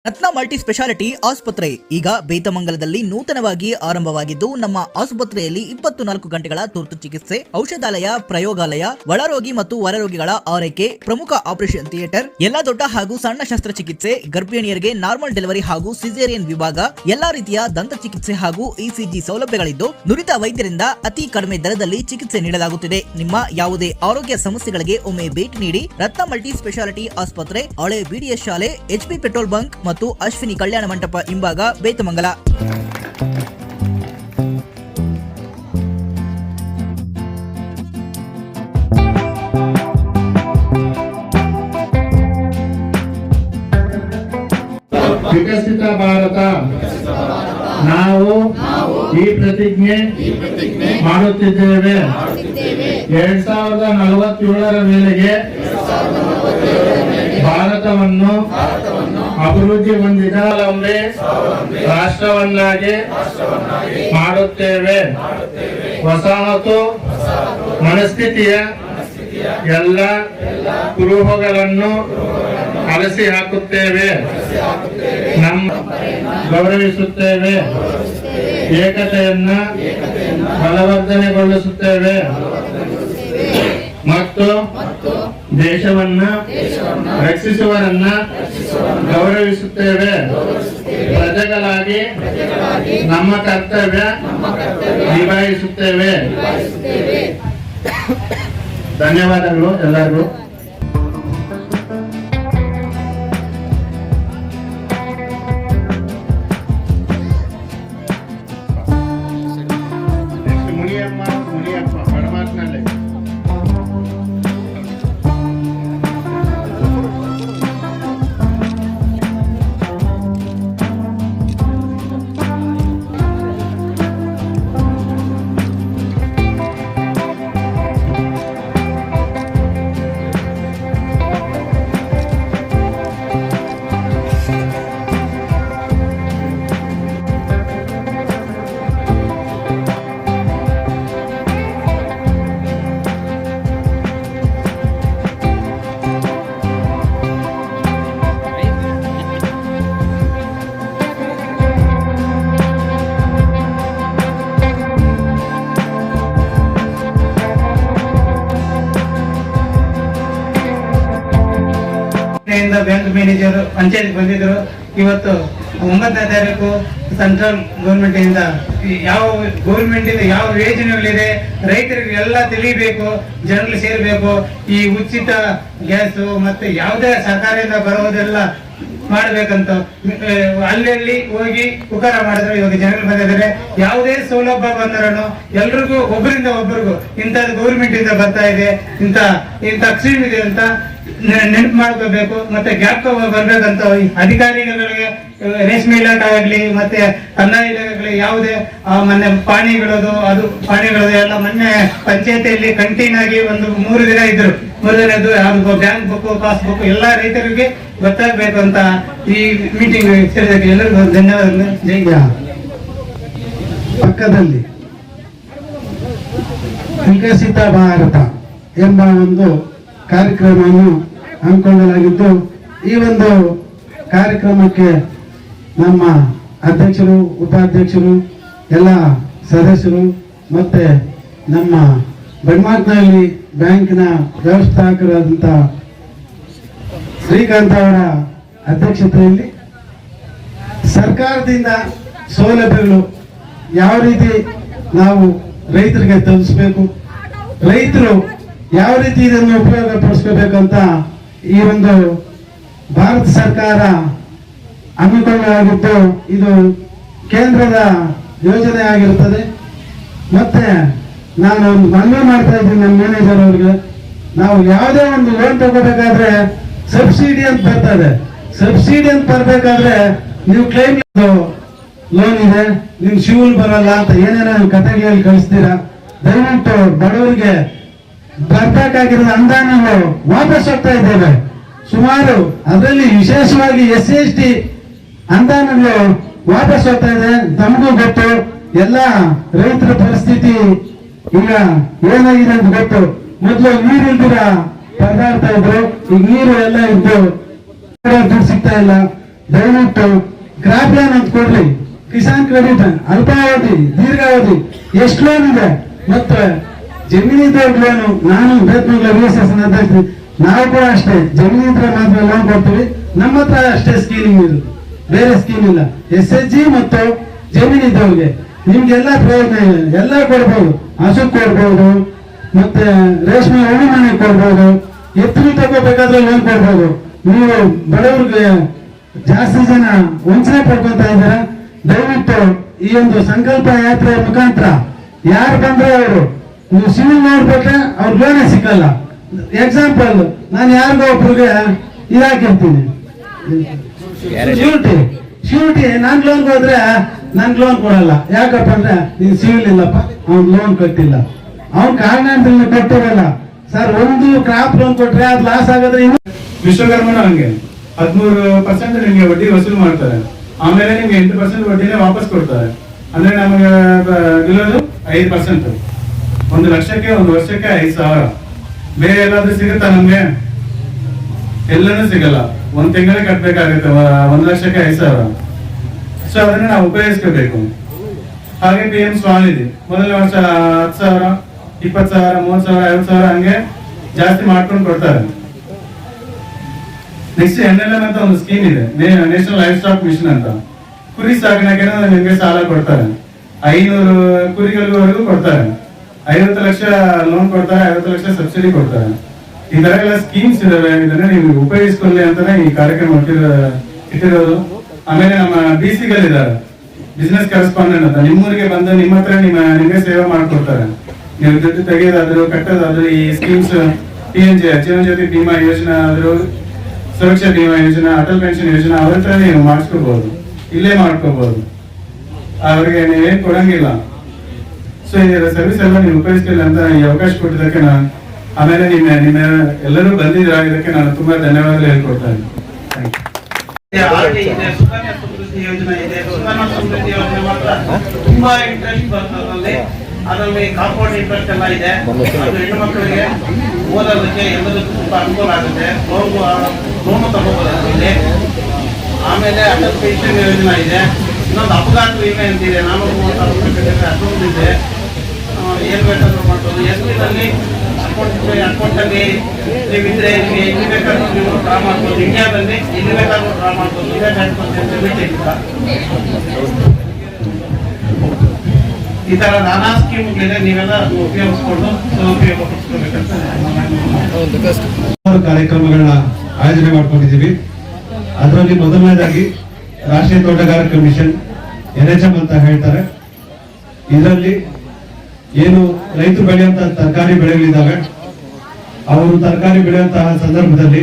ರತ್ನ multi speciality ಆಸ್ಪತ್ರೆ ಈಗ ಬೇತಮಂಗಲದಲ್ಲಿ ನೂತನವಾಗಿ ಆರಂಭವಾಗಿದ್ದು, ನಮ್ಮ ಆಸ್ಪತ್ರೆಯಲ್ಲಿ 24 ಗಂಟೆಗಳ ತುರ್ತು ಚಿಕಿತ್ಸೆ, ಔಷಧಾಲಯ, ಪ್ರಯೋಗಾಲಯ, ಒಳರೋಗಿ ಮತ್ತು ಹೊರರೋಗಿಗಳ ಆರೈಕೆ, ಪ್ರಮುಖ ಆಪರೇಷನ್ ಥಿಯೇಟರ್, ಎಲ್ಲಾ ದೊಡ್ಡ ಹಾಗೂ ಸಣ್ಣ ಶಸ್ತ್ರಚಿಕಿತ್ಸೆ, ಗರ್ಭಿಣಿಯರಿಗೆ ನಾರ್ಮಲ್ ಡೆಲಿವರಿ ಹಾಗೂ ಸಿಸೇರಿಯನ್ ವಿಭಾಗ, ಎಲ್ಲಾ ರೀತಿಯ ದಂತ ಚಿಕಿತ್ಸೆ ಹಾಗೂ ಇಸಿಜಿ ಸೌಲಭ್ಯಗಳಿದ್ದು, ನುರಿತ ವೈದ್ಯರಿಂದ ಅತಿ ಕಡಿಮೆ ದರದಲ್ಲಿ ಚಿಕಿತ್ಸೆ ನೀಡಲಾಗುತ್ತಿದೆ. ನಿಮ್ಮ ಯಾವುದೇ ಆರೋಗ್ಯ ಸಮಸ್ಯೆಗಳಿಗೆ ಒಮ್ಮೆ ಭೇಟಿ ನೀಡಿ. ರತ್ನ ಮಲ್ಟಿ ಸ್ಪೆಷಾಲಿಟಿ ಆಸ್ಪತ್ರೆ, ಹಳೆ ಬಿಡಿಎಸ್ ಶಾಲೆ, HP ಪೆಟ್ರೋಲ್ ಬಂಕ್ ಮತ್ತು ಅಶ್ವಿನಿ ಕಲ್ಯಾಣ ಮಂಟಪ ಹಿಂಭಾಗ, ಬೇತಮಂಗಲ. ವಿಕಸಿತ ಭಾರತ ನಾವು ಈ ಪ್ರತಿಜ್ಞೆ ಮಾಡುತ್ತಿದ್ದೇವೆ. 2047ರ ವೇಳೆಗೆ ಭಾರತವನ್ನು ಅಭಿವೃದ್ಧಿ ಹೊಂದಿದ ರಾಷ್ಟ್ರವನ್ನಾಗಿ ಮಾಡುತ್ತೇವೆ. ವಸಾಹತು ಮನಸ್ಥಿತಿಯ ಎಲ್ಲ ಕುರುಹುಗಳನ್ನು ಅಲಸಿ ಹಾಕುತ್ತೇವೆ. ಗೌರವಿಸುತ್ತೇವೆ. ಏಕತೆಯನ್ನ ಬಲವರ್ಧನೆಗೊಳಿಸುತ್ತೇವೆ ಮತ್ತು ದೇಶವನ್ನ ರಕ್ಷಿಸುವರನ್ನ ಗೌರವಿಸುತ್ತೇವೆ. ಪ್ರಜೆಗಳಾಗಿ ನಮ್ಮ ಕರ್ತವ್ಯ ನಿಭಾಯಿಸುತ್ತೇವೆ. ಧನ್ಯವಾದಗಳು ಎಲ್ಲರಿಗೂ. ಬ್ಯಾಂಕ್ ಮ್ಯಾನೇಜರ್ ಪಂಚಾಯತ್ ಬಂದಿದ್ರು. ಇವತ್ತು 9ನೇ ತಾರೀಕು ಸೆಂಟ್ರಲ್ ಗೌರ್ಮೆಂಟ್ ಇಂದ ಯಾವ ಯೋಜನೆಗಳಿದೆ ರೈತರಿಗೆ ಎಲ್ಲ ತಿಳಿಬೇಕು, ಜನರು ಸೇರ್ಬೇಕು. ಈ ಉಚಿತ ಗ್ಯಾಸ್ ಮತ್ತೆ ಯಾವುದೇ ಸರ್ಕಾರದಿಂದ ಬರೋದೆಲ್ಲ ಮಾಡ್ಬೇಕಂತ ಅಲ್ಲಿ ಹೋಗಿ ಉಪಕಾರ ಮಾಡಿದ್ರು. ಇವಾಗ ಜನರು ಬಂದಿದ್ದಾರೆ. ಯಾವುದೇ ಸೌಲಭ್ಯ ಬಂದರೂ ಎಲ್ರಿಗೂ ಒಬ್ಬರಿಂದ ಒಬ್ಬರಿಗೂ ಇಂಥದ್ದು ಗೌರ್ಮೆಂಟ್ ಇಂದ ಬರ್ತಾ ಇದೆ, ಇಂಥ ಸ್ಕೀಮ್ ಇದೆ ಅಂತ ನೆನಪು ಮಾಡ್ಕೋಬೇಕು. ಮತ್ತೆ ಗ್ಯಾಪ್ ಬರ್ಬೇಕಂತ ಅಧಿಕಾರಿಗಳಿಗೆ ರೇಷ್ಮೆ ಇಲಾಖೆ ಆಗಲಿ ಮತ್ತೆ ಕಂದಾಯ ಇಲಾಖೆ ಯಾವುದೇ ಮೊನ್ನೆ ಪಾಣಿಗಳದು ಎಲ್ಲ ಮೊನ್ನೆ ಪಂಚಾಯತಿಯಲ್ಲಿ ಕಂಟೀನ್ ಆಗಿ ಒಂದು 3 ದಿನ ಇದ್ರು. 3 ದಿನ ಇದ್ದು ಯಾವ್ದು ಬ್ಯಾಂಕ್ ಬುಕ್ ಪಾಸ್ಬುಕ್ ಎಲ್ಲ ರೈತರಿಗೆ ಗೊತ್ತಾಗ್ಬೇಕು ಅಂತ ಈ ಮೀಟಿಂಗ್ ಸೇರಿದಕ್ಕೆ ಎಲ್ಲರಿಗೂ ಧನ್ಯವಾದಗಳು. ಜೈ. ಪಕ್ಕದಲ್ಲಿ ವಿಕಸಿತ ಭಾರತ ಎಂಬ ಒಂದು ಕಾರ್ಯಕ್ರಮವನ್ನು ಹಮ್ಮಿಕೊಳ್ಳಲಾಗಿದ್ದು, ಈ ಒಂದು ಕಾರ್ಯಕ್ರಮಕ್ಕೆ ನಮ್ಮ ಅಧ್ಯಕ್ಷರು, ಉಪಾಧ್ಯಕ್ಷರು, ಎಲ್ಲ ಸದಸ್ಯರು ಮತ್ತೆ ನಮ್ಮ ಬನ್ಮಾರ್ಕ್ನಲ್ಲಿ ಬ್ಯಾಂಕಿನ ವ್ಯವಸ್ಥಾಪಕರಾದಂಥ ಶ್ರೀಕಾಂತ್ ಅವರ ಅಧ್ಯಕ್ಷತೆಯಲ್ಲಿ ಸರ್ಕಾರದಿಂದ ಸೌಲಭ್ಯಗಳು ಯಾವ ರೀತಿ ನಾವು ರೈತರಿಗೆ ತಲುಪಿಸಬೇಕು, ರೈತರು ಯಾವ ರೀತಿ ಇದನ್ನು ಉಪಯೋಗ ಪಡಿಸ್ಕೋಬೇಕಂತ ಈ ಒಂದು ಭಾರತ ಸರ್ಕಾರ ಹಮ್ಮಿಕೊಳ್ಳಲಾಗಿದ್ದು, ಇದು ಕೇಂದ್ರದ ಯೋಜನೆ ಆಗಿರುತ್ತದೆ. ಮತ್ತೆ ನಾನು ಒಂದು ಮನವಿ ಮಾಡ್ತಾ ಇದ್ದೀನಿ ನಮ್ಮ ಮ್ಯಾನೇಜರ್ ಅವ್ರಿಗೆ. ನಾವು ಯಾವುದೇ ಒಂದು ಲೋನ್ ತಗೋಬೇಕಾದ್ರೆ ಸಬ್ಸಿಡಿ ಅಂತ ಬರ್ತದೆ. ಸಬ್ಸಿಡಿ ಅಂತ ಬರ್ಬೇಕಾದ್ರೆ ನೀವು ಕ್ಲೈಮ್ ಲೋನ್ ಇದೆ, ನಿಮ್ ಶಿವಲ್ ಬರಲ್ಲ ಅಂತ ಏನೇನೋ ಕತೆಗೆ ಹೇಳಿ ಕಳಿಸ್ತೀರಾ. ದಯವಿಟ್ಟು ಬಡವರಿಗೆ ಬರ್ಬೇಕಾಗಿರೋ ಅನುದಾನಗಳು ವಾಪಸ್ ಹೋಗ್ತಾ ಇದ್ದೇವೆ ಸುಮಾರು. ಅದರಲ್ಲಿ ವಿಶೇಷವಾಗಿ SC/ST ಅನುದಾನಗಳು ವಾಪಸ್ ಹೋಗ್ತಾ ಇದೆ. ತಮಗೂ ಗೊತ್ತು, ಎಲ್ಲ ರೈತರ ಪರಿಸ್ಥಿತಿ ಈಗ ಏನಾಗಿದೆ ಅಂತ ಗೊತ್ತು. ಮೊದಲು ನೀರಿಲ್ದಿರ ಪರದಾಡ್ತಾ ಇದ್ರು, ಈಗ ನೀರು ಎಲ್ಲ ಇದ್ದು ದುಡ್ಡು ಸಿಗ್ತಾ ಇಲ್ಲ. ದಯವಿಟ್ಟು ಕ್ರಾಪ್ ಲೋನ್ ಅಂತ ಕೊಡ್ರಿ, ಕಿಸಾನ್ ಕ್ರೆಡಿಟ್ ಅಲ್ಪಾವಧಿ ದೀರ್ಘಾವಧಿ ಎಷ್ಟು ಲೋನ್ ಇದೆ, ಮತ್ತೆ ಜಮೀನಿದ್ದಾಗ ಲೋನು. ನಾನು ಬೇತ್ಮಂಗ್ಲ VSS ಅಧ್ಯಕ್ಷ, ನಾವು ಕೂಡ ಅಷ್ಟೇ ಜಮೀನಿದ್ರೆ ಮಾತ್ರ ಲೋನ್ ಕೊಡ್ತೀವಿ. ನಮ್ಮ ಹತ್ರ ಅಷ್ಟೇ ಸ್ಕೀಮ್ ಇರುತ್ತೆ, ಬೇರೆ ಸ್ಕೀಮ್ ಇಲ್ಲ. SHG ಮತ್ತು ಜಮೀನಿದ್ದವ್ರಿಗೆ ನಿಮ್ಗೆಲ್ಲ ಪ್ರಯೋಜನ ಇದೆ, ಎಲ್ಲ ಕೊಡ್ಬೋದು. ಹಸು ಕೊಡ್ಬೋದು, ಮತ್ತೆ ರೇಷ್ಮೆ ಉಳಿ ಮನೆ ಕೊಡ್ಬೋದು, ಎತ್ತುಗಳು ತಗೋಬೇಕಾದ್ರೆ ಲೋನ್ ಕೊಡ್ಬೋದು. ನೀವು ಬಡವ್ರಿಗೆ ಜಾಸ್ತಿ ಜನ ವಂಚನೆ ಪಡ್ಕೊಂತ ಇದ್ದಾರೆ. ದಯವಿಟ್ಟು ಈ ಒಂದು ಸಂಕಲ್ಪ ಯಾತ್ರೆ ಮುಖಾಂತರ ಯಾರು ಬಂದ್ರೆ ಅವರು ನೀವು ಸಿವಿಲ್ ನೋಡ್ಬಿಟ್ರೆ ಅವ್ರ ಲೋನೇ ಸಿಕ್ಕಲ್ಲ. ಎಕ್ಸಾಂಪಲ್, ನಾನು ಯಾರಿಗೋ ಒಬ್ರಿಗೆ ಇದಾಕಿರ್ತೀನಿ ಶ್ಯೂರಿಟಿ, ನಾನ್ ಲೋನ್ ಹೋದ್ರೆ ನನ್ ಲೋನ್ ಕೊಡಲ್ಲ. ಯಾಕಪ್ಪ ಅಂದ್ರೆ ನೀನ್ ಸಿವಿಲ್ ಇಲ್ಲಪ್ಪ, ಅವ್ನ್ ಲೋನ್ ಕಟ್ಟಿಲ್ಲ, ಅವ್ನ್ ಕಾರಣದಿಂದ ಕಟ್ಟಿರಲ್ಲ. ಸರ್, ಒಂದು ಕ್ರಾಪ್ ಲೋನ್ ಕೊಟ್ರೆ ಅದು ಲಾಸ್ ಆಗೋದ್ರೆ ವಿಶ್ವಕರ್ಮನ ಹಂಗೆ 13% ನಿಮ್ಗೆ ವಡ್ಡಿ ವಸೂಲು ಮಾಡ್ತಾರೆ. ಆಮೇಲೆ ನಿಮ್ಗೆ 8% ವಡ್ಡಿನೇ ವಾಪಸ್ ಕೊಡ್ತಾರೆ. ಅಂದ್ರೆ ನಮಗೆ ಇರೋದು 5%. 1 ಲಕ್ಷಕ್ಕೆ 1 ವರ್ಷಕ್ಕೆ 5,000. ಬೇರೆ ಎಲ್ಲಾದ್ರೂ ಸಿಗುತ್ತಾ ನಮ್ಗೆ? ಎಲ್ಲನೂ ಸಿಗಲ್ಲ. 1 ತಿಂಗಳಿಗೆ ಕಟ್ಬೇಕಾಗುತ್ತೆ 1 ಲಕ್ಷಕ್ಕೆ 5,000. ಸೊ ಅದನ್ನ ನಾವು ಉಪಯೋಗಿಸ್ಕೋಬೇಕು. ಹಾಗೆ PM ಸ್ವಾನಿಧಿ ಮೊದಲ ವರ್ಷ 10,000, 20,000, 30,000, 50,000 ಹಂಗೆ ಜಾಸ್ತಿ ಮಾಡ್ಕೊಂಡು ಕೊಡ್ತಾರೆ. ನೆಕ್ಸ್ಟ್ NLM ಅಂತ ಒಂದು ಸ್ಕೀಮ್ ಇದೆ, ನ್ಯಾಷನಲ್ ಲೈಫ್ ಸ್ಟಾಕ್ ಮಿಷನ್ ಅಂತ. ಕುರಿ ಸಾಕಾಣಿಕೆ ನಿಮ್ಗೆ ಸಾಲ ಕೊಡ್ತಾರೆ. 500 ಕುರಿಗಳಿವರೆಗೂ ಕೊಡ್ತಾರೆ. 50 ಲಕ್ಷ ಲೋನ್ ಕೊಡ್ತಾರೆ, 50 ಲಕ್ಷ ಸಬ್ಸಿಡಿ ಕೊಡ್ತಾರೆ. ಈ ತರ ಎಲ್ಲ ಸ್ಕೀಮ್ಸ್ ಇದಾವೆ. ಇದನ್ನ ನೀವು ಉಪಯೋಗಿಸ್ಕೊಳ್ಳಿ ಅಂತಾನೆ ಈ ಕಾರ್ಯಕ್ರಮ ಇಟ್ಟಿರೋದು. ಆಮೇಲೆ ನಮ್ಮ BCಗಳಿದ್ದಾರೆ, ಬಿಸಿನೆಸ್ ಕರೆಸ್ಪಾಂಡೆಂಟ್ ಅಂತ. ನಿಮ್ಮೂರಿಗೆ ಬಂದು ನಿಮ್ಮ ಹತ್ರ ನಿಮಗೆ ಸೇವೆ ಮಾಡ್ಕೊಡ್ತಾರೆ. ನೀವು ದುಡ್ಡು ತೆಗೆಯೋದಾದ್ರು ಕಟ್ಟೋದಾದ್ರು ಈ ಸ್ಕೀಮ್ಸ್ PNJ ಜೀವನ ಜ್ಯೋತಿ ಬಿಮಾ ಯೋಜನಾ ಆದ್ರೂ, ಸುರಕ್ಷಾ ಬಿಮಾ ಯೋಜನಾ, ಅಟಲ್ ಪೆನ್ಷನ್ ಯೋಜನಾ ಅವ್ರ ಹತ್ರ ನೀವು ಮಾಡಿಸ್ಕೋಬಹುದು, ಇಲ್ಲೇ ಮಾಡ್ಕೋಬಹುದು. ಅವ್ರಿಗೆ ನೀವೇನ್ ಕೊಡಂಗಿಲ್ಲ. ಸೊ ಈ ಸರ್ವಿಸ್ ಎಲ್ಲ ನೀವು ಉಪಯೋಗಿಸ್ತಿಲ್ಲ ಅಂತ ಈ ಅವಕಾಶ ಕೊಟ್ಟಿದ್ದಕ್ಕೆ ನಾನು, ಆಮೇಲೆ ನಿಮ್ಮ ಎಲ್ಲರೂ ಬಂದಿದ್ದೀರಾ, ಇದಕ್ಕೆ ನಾನು ತುಂಬಾ ಧನ್ಯವಾದ ಹೇಳ್ಕೊಡ್ತಾ ಇದ್ದೀನಿ. ಸುಕನ್ಯಾ ಸಮೃದ್ಧಿ ಯೋಜನೆ ಇದೆ. ಸುಕನ್ಯಾ ಸಮೃದ್ಧಿ ಯೋಜನೆ ಮಾತ್ರ ತುಂಬಾ ಇಂಟ್ರೆಸ್ಟ್ ಬರ್ತದೆ. ಅದರಲ್ಲಿ ಕಾಂಪೌಂಡ್ ಇಂಟ್ರೆಸ್ಟ್ ಎಲ್ಲ ಇದೆ. ಅದು ಹೆಣ್ಣು ಮಕ್ಕಳಿಗೆ ಓದೋದಕ್ಕೆ ಎಲ್ಲದಕ್ಕೂ ತುಂಬಾ ಅನುಕೂಲ ಆಗುತ್ತೆ. ಲೋನು ತಗೋಬಹುದು ಅದರಲ್ಲಿ. ಆಮೇಲೆ ಅಟಲ್ ಪೆನ್ಷನ್ ಯೋಜನೆ ಇದೆ. ಇನ್ನೊಂದು ಅಪಘಾತ ವಿಮೆ ಅಂತಿದೆ, 430,000 ಅದೊಂದಿದೆ. ಏನ್ ಬೇಕಾದ್ರೂ ಮಾಡ್ಬೋದು. SBನಲ್ಲಿ ಅಕೌಂಟಲ್ಲಿ ನೀವಿದ್ರೆ ಎಲ್ಲಿ ಬೇಕಾದ್ರೂ ನೀವು ಡ್ರಾ ಮಾಡ್ಬೋದು. ಇಂಡಿಯಾದಲ್ಲಿ ಎಲ್ಲಿ ಬೇಕಾದ್ರೂ ಡ್ರಾ ಮಾಡ್ಬೋದು. ಇಂಡಿಯಾ ಬ್ಯಾಂಕ್ ಲಿಮಿಟ್ ಇಲ್ಲ. ಈ ತರ ನಾನಾ ಸ್ಕೀಮ್ಗಳಿದೆ, ನೀವೆಲ್ಲ ಉಪಯೋಗಿಸ್ಕೊಂಡು ಸದುಪಯೋಗ ಪಡಿಸ್ಕೋಬೇಕಂತ ಕಾರ್ಯಕ್ರಮಗಳನ್ನ ಆಯೋಜನೆ ಮಾಡ್ಕೊಂಡಿದ್ದೀವಿ. ಅದರಲ್ಲಿ ಮೊದಲನೇದಾಗಿ ರಾಷ್ಟ್ರೀಯ ತೋಟಗಾರಿಕೆ ಮಿಷನ್ NHM ಅಂತ ಹೇಳ್ತಾರೆ. ಇದರಲ್ಲಿ ಏನು ರೈತರು ಬೆಳೆಯುವಂತಹ ತರಕಾರಿ ಬೆಳೆಗಳಿದ್ದಾವೆ, ಅವರು ತರಕಾರಿ ಬೆಳೆಯುವಂತಹ ಸಂದರ್ಭದಲ್ಲಿ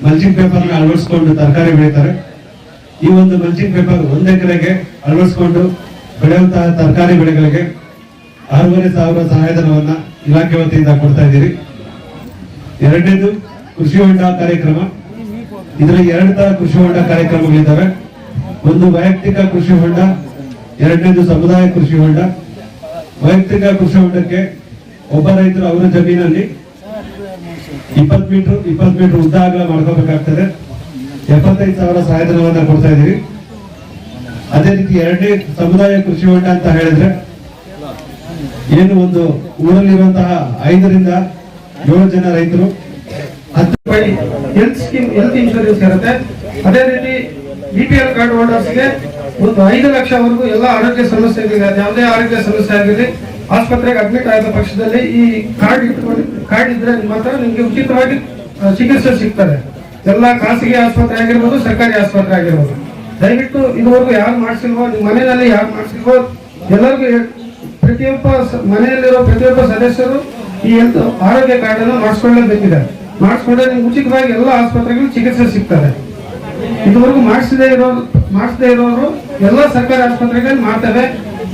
ಮಲ್ಚಿಂಗ್ ಪೇಪರ್ ನ ಅಳವಡಿಸಿಕೊಂಡು ತರಕಾರಿ ಬೆಳೀತಾರೆ. ಈ ಒಂದು ಮಲ್ಚಿಂಗ್ ಪೇಪರ್ 1 ಎಕರೆಗೆ ಅಳವಡಿಸಿಕೊಂಡು ಬೆಳೆಯುವಂತಹ ತರಕಾರಿ ಬೆಳೆಗಳಿಗೆ 6,500 ಸಹಾಯಧನವನ್ನ ಇಲಾಖೆ ವತಿಯಿಂದ ಕೊಡ್ತಾ ಇದ್ದೀರಿ. ಎರಡನೇದು ಕೃಷಿ ಹೊಂಡ ಕಾರ್ಯಕ್ರಮ. ಇದರಲ್ಲಿ 2 ತರ ಕೃಷಿ ಹೊಂಡ ಕಾರ್ಯಕ್ರಮಗಳಿದ್ದಾವೆ. ಒಂದು ವೈಯಕ್ತಿಕ ಕೃಷಿ ಹೊಂಡ, ಎರಡನೇದು ಸಮುದಾಯ ಕೃಷಿ ಹೊಂಡ. ವೈಯಕ್ತಿಕ ಕೃಷಿ ಹೊಂಡಕ್ಕೆ ಒಬ್ಬ ರೈತರು ಅವರ ಜಮೀನಲ್ಲಿ 20 ಮೀಟರ್ ಉದ್ದ ಅಗಲ ಮಾಡ್ಕೋಬೇಕಾಗ್ತದೆ. 75,000 ಸಹಾಯಧನವನ್ನ ಕೊಡ್ತಾ ಇದ್ದೀರಿ. ಅದೇ ರೀತಿ ಎರಡನೇ ಸಮುದಾಯ ಕೃಷಿ ಹೊಂಡ ಅಂತ ಹೇಳಿದ್ರೆ ಏನು ಒಂದು ಊರಲ್ಲಿರುವಂತಹ 5 ರಿಂದ 7 ಜನ ರೈತರು ಹೆಲ್ತ್ ಇನ್ಶೂರೆನ್ಸ್ ಇರುತ್ತೆ. ಅದೇ ರೀತಿ BPL ಕಾರ್ಡ್ ಹೋಲ್ಡರ್ಸ್ಗೆ ಒಂದು 5 ಲಕ್ಷವರೆಗೂ ಎಲ್ಲ ಆರೋಗ್ಯ ಸಮಸ್ಯೆಗಳಿದೆ. ಯಾವುದೇ ಆರೋಗ್ಯ ಸಮಸ್ಯೆ ಆಗಿದೆ, ಆಸ್ಪತ್ರೆಗೆ ಅಡ್ಮಿಟ್ ಆದ ಪಕ್ಷದಲ್ಲಿ ಈ ಕಾರ್ಡ್ ಇದ್ರೆ ಮಾತ್ರ ನಿಮ್ಗೆ ಉಚಿತವಾಗಿ ಚಿಕಿತ್ಸೆ ಸಿಗ್ತದೆ. ಎಲ್ಲ ಖಾಸಗಿ ಆಸ್ಪತ್ರೆ ಆಗಿರ್ಬೋದು, ಸರ್ಕಾರಿ ಆಸ್ಪತ್ರೆ ಆಗಿರ್ಬೋದು. ದಯವಿಟ್ಟು ಇದುವರೆಗೂ ಯಾರು ಮಾಡಿಸಿಲ್ವೋ, ನಿಮ್ಮ ಮನೆಯಲ್ಲಿ ಯಾರು ಮಾಡಿಸಿಲ್ವೋ ಎಲ್ಲರಿಗೂ ಪ್ರತಿಯೊಬ್ಬ ಮನೆಯಲ್ಲಿರೋ ಪ್ರತಿಯೊಬ್ಬ ಸದಸ್ಯರು ಈ ಹೆಲ್ತ್ ಆರೋಗ್ಯ ಕಾರ್ಡ್ ಅನ್ನು ಮಾಡಿಸ್ಕೊಳ್ಳಬೇಕಿದೆ. ಮಾಡಿಸ್ಕೊಂಡ್ರೆ ನಿಮ್ಗೆ ಉಚಿತವಾಗಿ ಎಲ್ಲ ಆಸ್ಪತ್ರೆಗಳು ಚಿಕಿತ್ಸೆ ಸಿಗ್ತದೆ. ಇದುವರೆಗೂ ಮಾಡಿಸದೇ ಇರೋರು ಎಲ್ಲ ಸರ್ಕಾರಿ ಆಸ್ಪತ್ರೆಗಳಲ್ಲಿ ಮಾಡ್ತೇವೆ.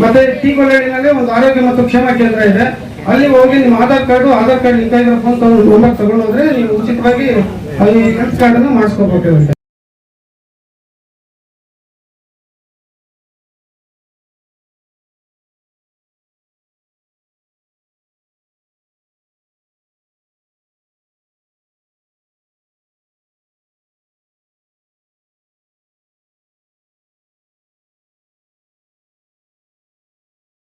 ಮತ್ತೆ ಟಿಗೊಳ್ಳಿನಲ್ಲಿ ಒಂದು ಆರೋಗ್ಯ ಮತ್ತು ಕ್ಷೇಮ ಕೇಂದ್ರ ಇದೆ. ಅಲ್ಲಿ ಹೋಗಿ ನಿಮ್ಮ ಆಧಾರ್ ಕಾರ್ಡ್ ಲಿಂಕ್ ಆಗಿರೋ ಫೋನ್ ನಂಬರ್ ತಗೊಂಡೋದ್ರೆ ನೀವು ಉಚಿತವಾಗಿ ಈ ಹೆಲ್ತ್ ಕಾರ್ಡ್ ಅನ್ನು ಮಾಡಿಸ್ಕೋಬೇಕು.